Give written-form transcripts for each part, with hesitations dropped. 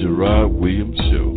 Gerard Williams Show.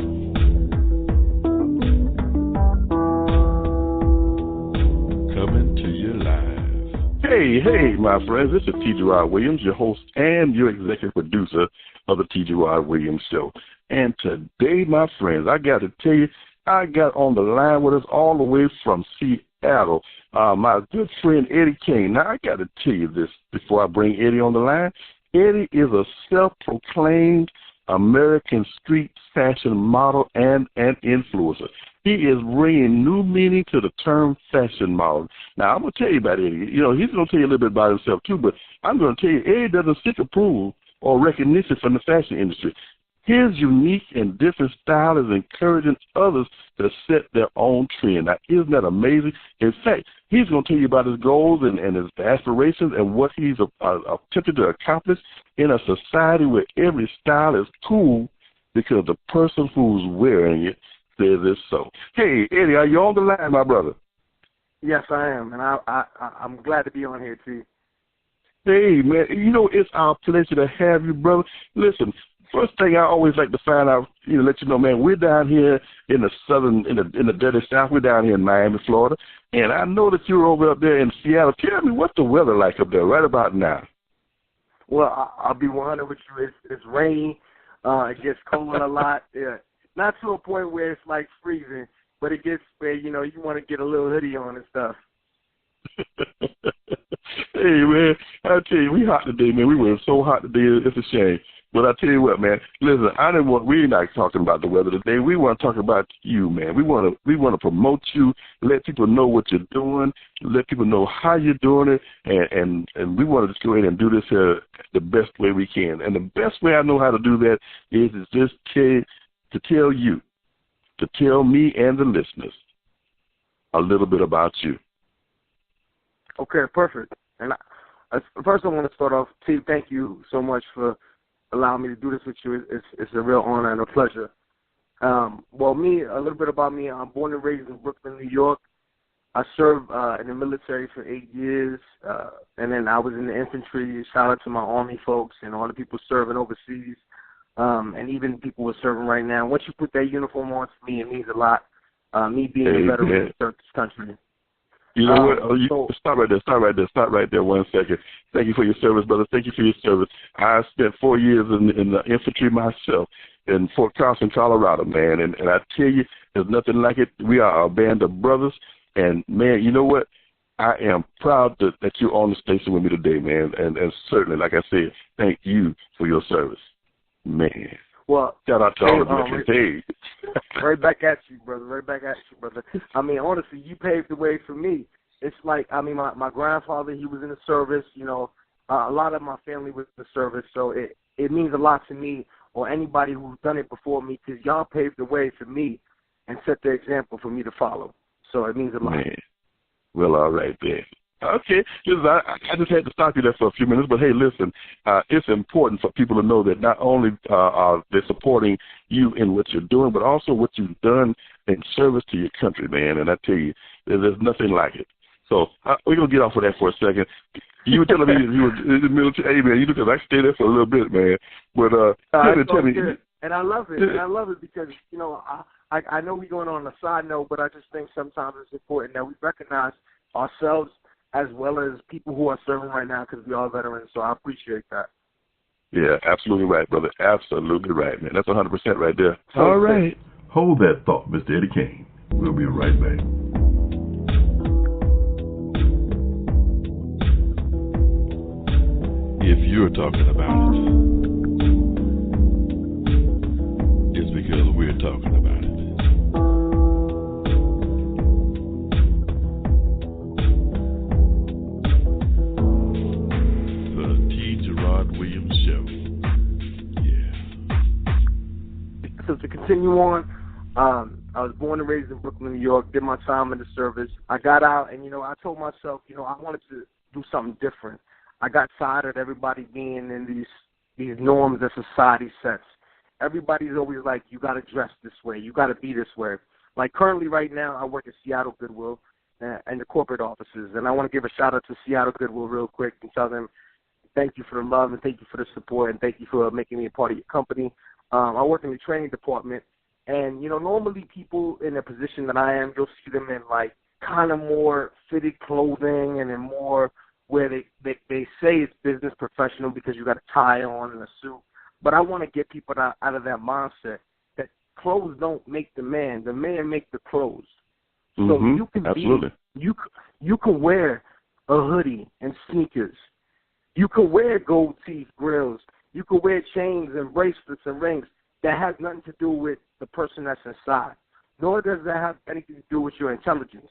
Coming to you live. Hey, my friends. This is T. Gerard Williams, your host and your executive producer of the T. Gerard Williams Show. And today, my friends, I got to tell you, I got on the line with us all the way from Seattle, my good friend Eddie Kane. Now, I got to tell you this before I bring Eddie on the line. Eddie is a self-proclaimed American street fashion model and an influencer. He is bringing new meaning to the term fashion model. Now, I'm going to tell you about Eddie. You know, he's going to tell you a little bit about himself, too, but I'm going to tell you, Eddie doesn't seek approval or recognition from the fashion industry. His unique and different style is encouraging others to set their own trend. Now, isn't that amazing? In fact, he's going to tell you about his goals and his aspirations and what he's attempted to accomplish in a society where every style is cool because the person who's wearing it says it's so. Hey, Eddie, are you on the line, my brother? Yes, I am, and I'm glad to be on here, too. Hey, man, you know, it's our pleasure to have you, brother. Listen, first thing I always like to find out, let you know, man, we're down here in the in the dirty South. We're down here in Miami, Florida, and I know that you're over up there in Seattle. Tell me, what's the weather like up there right about now? Well, I'll be 100 with you. It's rainy. It gets cold a lot. Yeah. Not to a point where it's like freezing, but it gets where, you want to get a little hoodie on and stuff. Hey, man, I tell you, we hot today, man. We were so hot today, it's a shame. But I tell you what, man, listen, we're not talking about the weather today. We want to talk about you, man. We want to promote you, let people know what you're doing, let people know how you're doing it, and we want to just go ahead and do this here the best way we can. And the best way I know how to do that is just to tell me and the listeners a little bit about you. Okay, perfect. And first I want to start off, T, thank you so much for allowing me to do this with you. It's a real honor and a pleasure. Well, a little bit about me. I'm born and raised in Brooklyn, New York. I served in the military for 8 years, and then I was in the infantry. Shout out to my Army folks and all the people serving overseas, and even people who are serving right now. Once you put that uniform on, to me, it means a lot. Me being a veteran to serve this country. You know what? Stop right there 1 second. Thank you for your service, brother. Thank you for your service. I spent 4 years in the infantry myself in Fort Carson, Colorado, man. And I tell you, there's nothing like it. We are a band of brothers. And, man, you know what? I am proud that you're on the station with me today, man. And certainly, like I said, thank you for your service, man. Well, shout out to all the veterans. Right back at you, brother. Right back at you, brother. I mean, honestly, you paved the way for me. It's like, I mean, my grandfather, he was in the service. A lot of my family was in the service, so it means a lot to me or anybody who's done it before me, because y'all paved the way for me and set the example for me to follow. So it means a lot. Man. Well, all right, then. Okay, listen, I just had to stop you there for a few minutes, but hey, listen, it's important for people to know that not only are they supporting you in what you're doing, but also what you've done in service to your country, man. And I tell you, there's nothing like it. So we're gonna get off of that for a second. You were telling me you were in the military, hey man, you because I stayed there for a little bit, man. But tell me, and I love it, because I know we're going on a side note, but I just think sometimes it's important that we recognize ourselves as well as people who are serving right now, because we are veterans, so I appreciate that. Yeah, absolutely right, brother. Absolutely right, man. That's 100% right there. All right. Hold that thought, Mr. Eddie Kane. We'll be right back. If you're talking about it, it's because we're talking about it. So to continue on, I was born and raised in Brooklyn, New York, did my time in the service. I got out and, I told myself, I wanted to do something different. I got tired of everybody being in these norms that society sets. Everybody's always like, you got to dress this way, you got to be this way. Like currently right now, I work at Seattle Goodwill and the corporate offices, and I want to give a shout-out to Seattle Goodwill real quick and tell them thank you for the love and thank you for the support and thank you for making me a part of your company. I work in the training department, and, normally people in the position that I am, you'll see them in, like, kind of more fitted clothing and in more where they say it's business professional because you got a tie on and a suit. But I want to get people out of that mindset that clothes don't make the man make the clothes. So you can absolutely. You can wear a hoodie and sneakers. You can wear gold teeth grills. You can wear chains and bracelets and rings. That has nothing to do with the person that's inside. Nor does that have anything to do with your intelligence.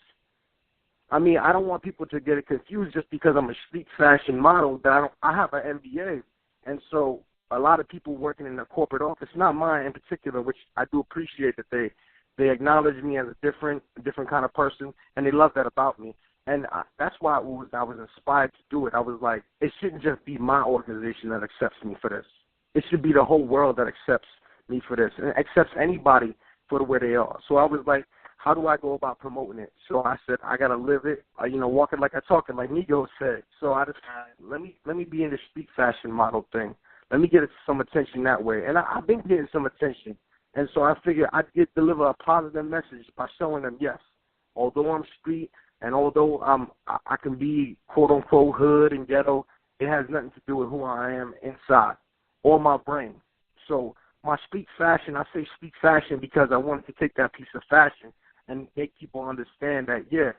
I mean, I don't want people to get it confused just because I'm a street fashion model that I have an MBA. And so a lot of people working in the corporate office, not mine in particular, which I do appreciate that they acknowledge me as a different kind of person, and they love that about me. And that's why I was inspired to do it. I was like, it shouldn't just be my organization that accepts me for this. It should be the whole world that accepts me for this and accepts anybody for the way they are. So I was like, how do I go about promoting it? So I said, I got to live it, walk it like I talk it, like Nigo said. So I decided, let me be in the street fashion model thing. Let me get some attention that way. And I've been getting some attention. And so I figured I'd deliver a positive message by showing them, yes, although I'm street and although I can be, quote-unquote, hood and ghetto, it has nothing to do with who I am inside or my brain. So my street fashion, I say street fashion because I wanted to take that piece of fashion and make people understand that, yeah,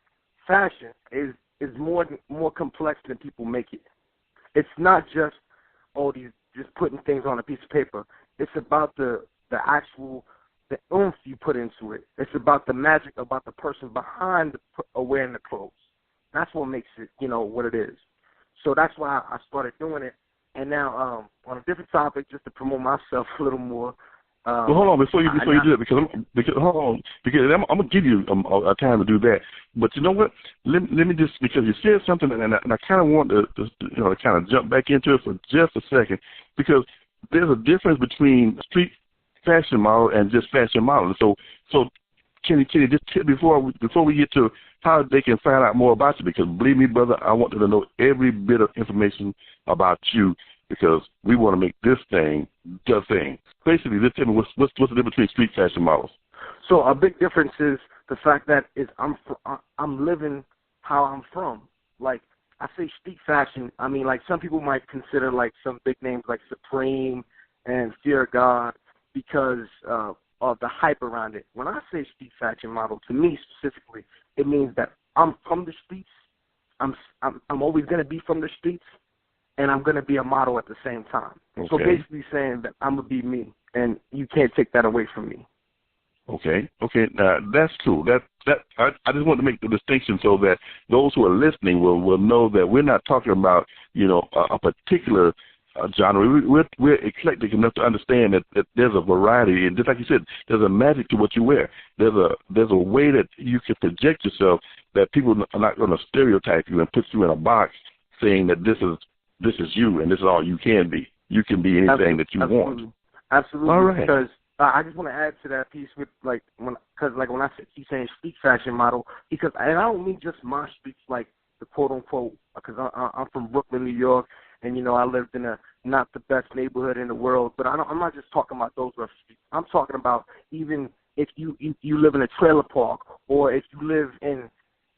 fashion is more complex than people make it. It's not just, just putting things on a piece of paper. It's about the oomph you put into it. It's about the magic, about the person behind wearing the clothes. That's what makes it, what it is. So that's why I started doing it. And now, on a different topic, just to promote myself a little more. Well, hold on before you do it, because I'm gonna give you a time to do that. But you know what? Let me just, because you said something, and I kind of want to kind of jump back into it for just a second, because there's a difference between street fashion model and just fashion model. So can you just tell before we get to how they can find out more about you? Because believe me, brother, I want them to know every bit of information about you, because we want to make this thing the thing. Basically, just tell me what's the difference between street fashion models? So a big difference is the fact that I'm living how I'm from. Like, I say street fashion, I mean, like, some people might consider, like, some big names like Supreme and Fear God because of the hype around it. When I say street fashion model, to me specifically, it means that I'm from the streets. I'm always going to be from the streets, and I'm going to be a model at the same time. Okay. So basically saying that I'm going to be me, and you can't take that away from me. Okay. Now, that's cool. I just want to make the distinction so that those who are listening will know that we're not talking about, a particular genre. We're eclectic enough to understand that there's a variety, and just like you said, there's a magic to what you wear. There's a way that you can project yourself that people are not going to stereotype you and put you in a box saying that this is you and this is all you can be. You can be anything that you want. Absolutely. All right. Because I just want to add to that piece with when I keep saying street fashion model, and I don't mean just my streets, like the quote unquote, because I'm from Brooklyn, New York, and I lived in a not the best neighborhood in the world. But I'm not just talking about those rough streets. I'm talking about even if you live in a trailer park, or if you live in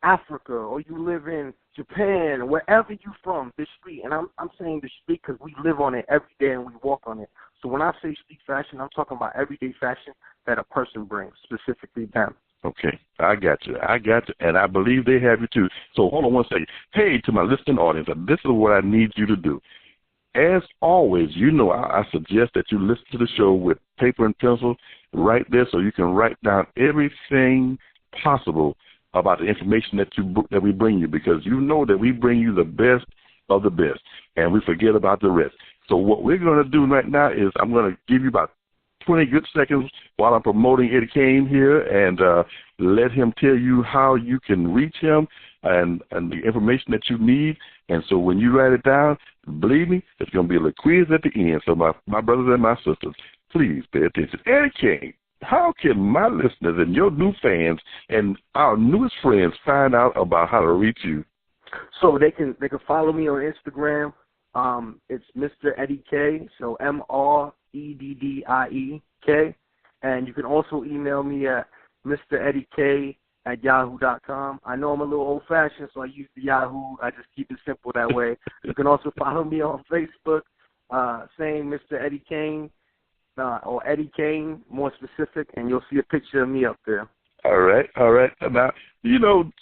Africa, or you live in Japan, wherever you're from, this street, and I'm saying the street because we live on it every day and we walk on it. So when I say street fashion, I'm talking about everyday fashion that a person brings, specifically them. Okay, I got you, and I believe they have you too. So hold on one second. Hey, to my listening audience, this is what I need you to do. As always, I suggest that you listen to the show with paper and pencil right there so you can write down everything possible about the information that we bring you, because that we bring you the best of the best, and we forget about the rest. So what we're going to do right now is I'm going to give you about 20 good seconds while I'm promoting Eddie Kane here, and let him tell you how you can reach him and the information that you need. And so when you write it down, believe me, it's going to be a little quiz at the end. So my brothers and my sisters, please pay attention. Eddie Kane, how can my listeners and your new fans and our newest friends find out about how to reach you? So they can follow me on Instagram. It's Mr Eddie K. So MREDDIEK. And you can also email me at MrEddieK@yahoo.com. I know I'm a little old-fashioned, so I use the Yahoo. I just keep it simple that way. You can also follow me on Facebook, saying Mr. Eddie Kane, or Eddie Kane, more specific, and you'll see a picture of me up there. All right. Now,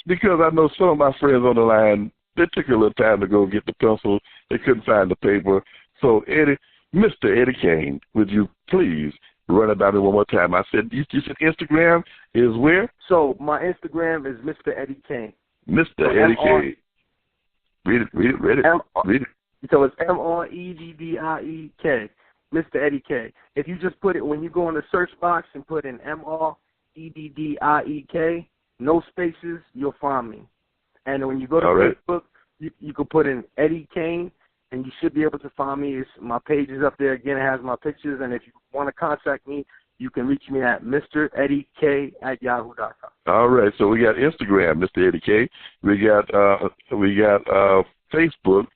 because I know some of my friends on the line, they took a little time to go get the pencil. They couldn't find the paper. So, Eddie, Mr. Eddie Kane, would you please run it down one more time? I said, you said Instagram is where? So, my Instagram is Mr. Eddie Kane. Mr. Eddie Kane. Read it. So, it's MREDDIEK, Mr. Eddie K. If you just put it, when you go in the search box and put in MREDDIEK, no spaces, you'll find me. And when you go to Facebook, you can put in Eddie Kane, and you should be able to find me. My page is up there. Again, it has my pictures. And if you want to contact me, you can reach me at MrEddieK@yahoo.com. All right. So we got Instagram, Mr. Eddie K. We got Facebook,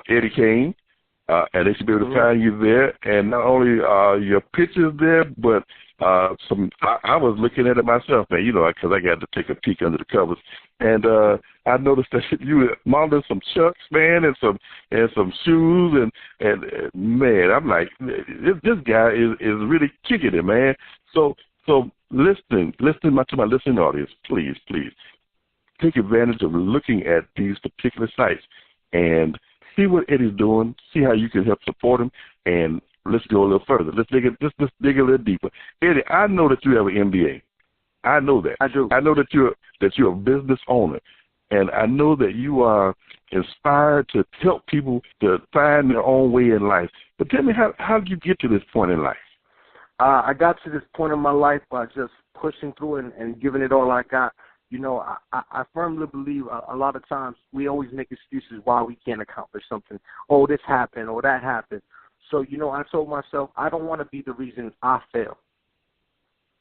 Eddie Kane. And they should be able to find you there. And not only your pictures there, but I was looking at it myself, man, because I got to take a peek under the covers. And I noticed that you were modeling some Chucks, man, and some shoes. And man, I'm like, this guy is really kicking it, man. So listening to my listening audience, please take advantage of looking at these particular sites and see what Eddie's doing, see how you can help support him, and let's go a little further. Let's dig a little deeper. Eddie, I know that you have an MBA. I know that. I do. I know that you're a business owner, and I know that you are inspired to help people to find their own way in life. But tell me, how did you get to this point in life? I got to this point in my life by just pushing through and giving it all I got. I firmly believe a lot of times we always make excuses why we can't accomplish something. Oh, this happened or that happened. So, I told myself I don't want to be the reason I fail.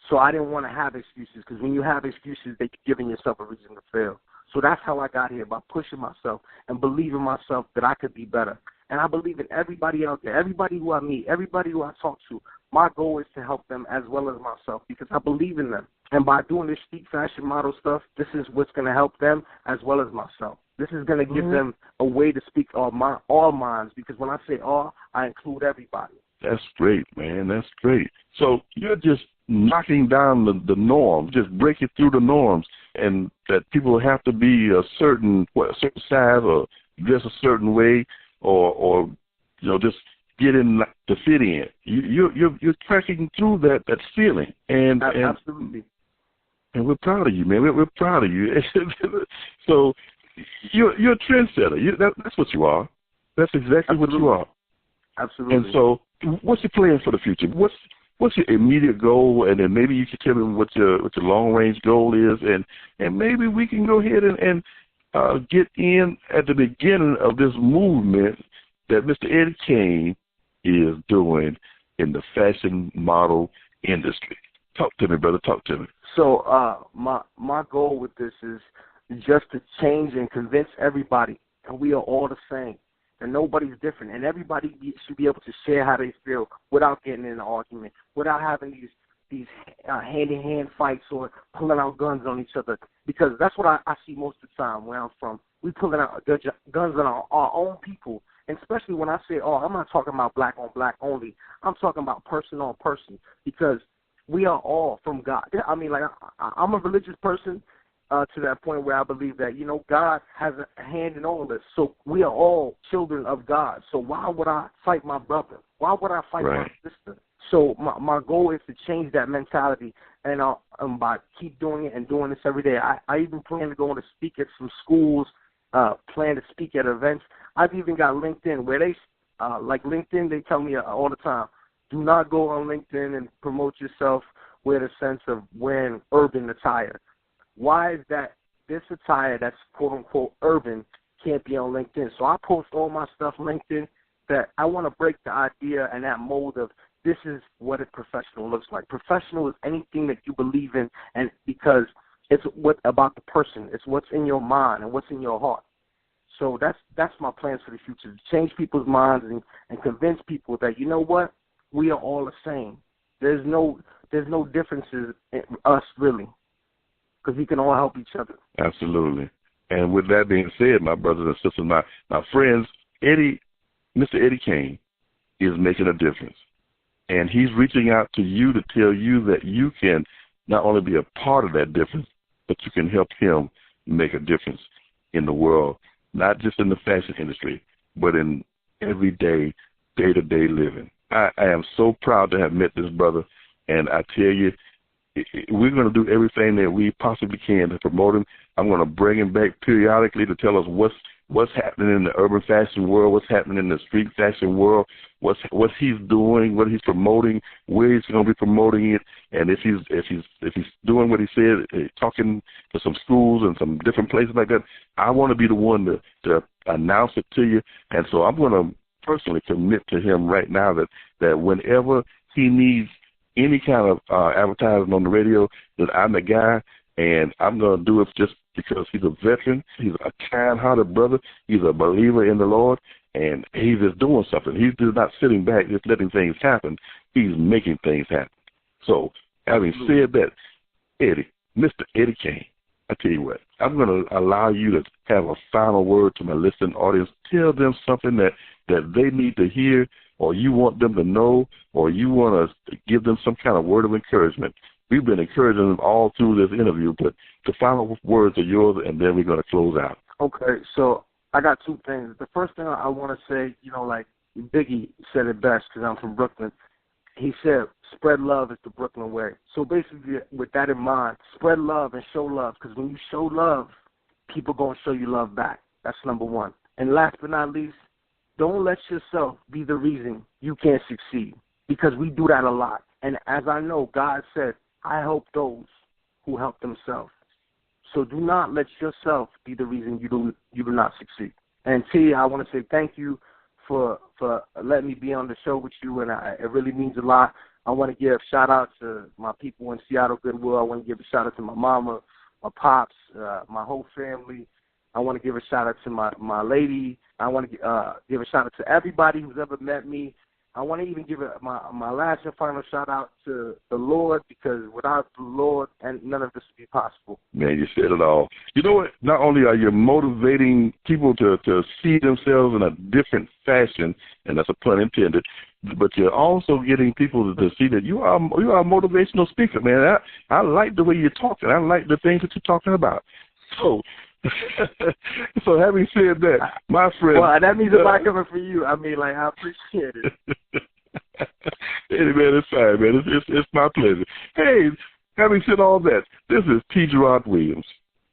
So I didn't want to have excuses, because when you have excuses, they're giving yourself a reason to fail. So that's how I got here, by pushing myself and believing myself that I could be better. And I believe in everybody out there, everybody who I meet, everybody who I talk to. My goal is to help them as well as myself, because I believe in them. And by doing this street fashion model stuff, this is what's going to help them as well as myself. This is going to give them a way to speak all minds, because when I say all, I include everybody. That's great, man. That's great. So you're just knocking down the norms, just breaking through the norms, and that people have to be a certain size or dress a certain way, or just get in to fit in. You're cracking through that ceiling, and absolutely. And we're proud of you, man. We're proud of you. So you're a trendsetter. That's what you are. That's exactly what you are. Absolutely. And so, what's your plan for the future? What's your immediate goal? And then maybe you can tell me what your long range goal is, and maybe we can go ahead and get in at the beginning of this movement that Mr. Eddie Kane is doing in the fashion model industry. Talk to me, brother. Talk to me. So my goal with this is just to change and convince everybody that we are all the same, and nobody's different, and everybody should be able to share how they feel without getting in an argument, without having these hand-in-hand fights or pulling out guns on each other, because that's what I see most of the time where I'm from. We pulling out guns on our own people, and especially when I say, I'm not talking about black on black only. I'm talking about person on person, because we are all from God. I mean, like, I'm a religious person to that point where I believe that, God has a hand in all of this. So we are all children of God. So why would I fight my brother? Why would I fight my sister? So my goal is to change that mentality, and by keep doing it and doing this every day. I even plan to go on to speak at some schools, plan to speak at events. I've even got LinkedIn where they, like LinkedIn, they tell me all the time, do not go on LinkedIn and promote yourself with a sense of wearing urban attire. Why is that this attire that's quote-unquote urban can't be on LinkedIn? So I post all my stuff on LinkedIn that I want to break the idea and that mold of this is what a professional looks like. Professional is anything that you believe in, and because it's what about the person. It's what's in your mind and what's in your heart. So that's my plans for the future, to change people's minds and convince people that, you know what, we are all the same. There's no differences in us, really, because we can all help each other. Absolutely. And with that being said, my brothers and sisters, my friends, Mr. Eddie Kane is making a difference. And he's reaching out to you to tell you that you can not only be a part of that difference, but you can help him make a difference in the world, not just in the fashion industry, but in everyday, day-to-day living. I am so proud to have met this brother, and I tell you, we're going to do everything that we possibly can to promote him. I'm going to bring him back periodically to tell us what's happening in the urban fashion world, what's happening in the street fashion world, what he's doing, what he's promoting, where he's going to be promoting it, and if he's doing what he said, talking to some schools and some different places like that. I want to be the one to announce it to you, and so I'm going to personally commit to him right now that whenever he needs any kind of advertising on the radio, that I'm the guy, and I'm going to do it just because he's a veteran. He's a kind-hearted brother. He's a believer in the Lord, and he's just doing something. He's just not sitting back just letting things happen. He's making things happen. So, having said that, Mr. Eddie Kane, I tell you what, I'm going to allow you to have a final word to my listening audience. Tell them something that they need to hear, or you want them to know, or you want to give them some kind of word of encouragement. We've been encouraging them all through this interview, but the final words are yours, and then we're going to close out. Okay, so I got two things. The first thing I want to say, like Biggie said it best, because I'm from Brooklyn. He said, spread love is the Brooklyn way. So basically, with that in mind, spread love and show love, because when you show love, people going to show you love back. That's number one. And last but not least, don't let yourself be the reason you can't succeed, because we do that a lot. And as I know, God said, I help those who help themselves. So do not let yourself be the reason you do not succeed. And T, I want to say thank you for letting me be on the show with you, and it really means a lot. I want to give shout-out to my people in Seattle Goodwill. I want to give a shout-out to my mama, my pops, my whole family. I want to give a shout-out to my lady. I want to give a shout-out to everybody who's ever met me. I want to even give my last and final shout-out to the Lord, because without the Lord, and none of this would be possible. Man, you said it all. You know what? Not only are you motivating people to see themselves in a different fashion, and that's a pun intended, but you're also getting people to see that you are a motivational speaker, man. I like the way you're talking. I like the things that you're talking about. So having said that, my friend. Well, that means a lot coming from you. I mean, I appreciate it. Hey, man, it's fine, man. It's my pleasure. Hey, having said all that, this is T. Gerard Williams,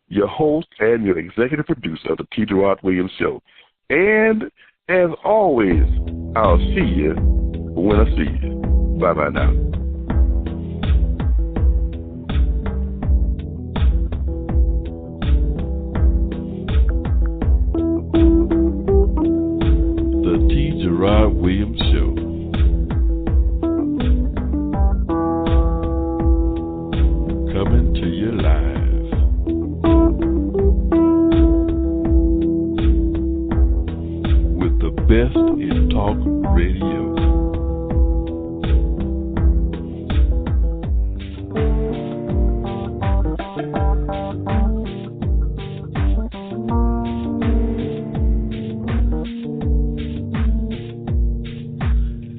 your host and your executive producer of the T. Gerard Williams Show. And as always, I'll see you when I see you. Bye-bye now. Gerard Williams Show. Coming to you live. With the best in talk radio.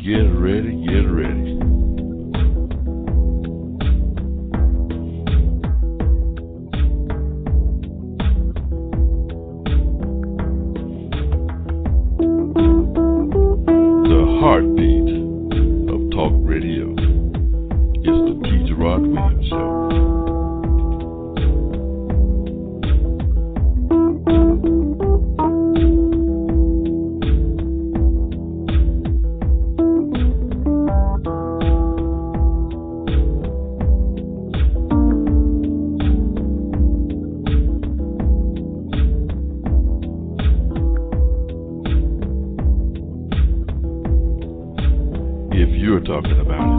Get ready, get ready. The heartbeat of talk radio is the T. Gerard Williams Show. If you're talking about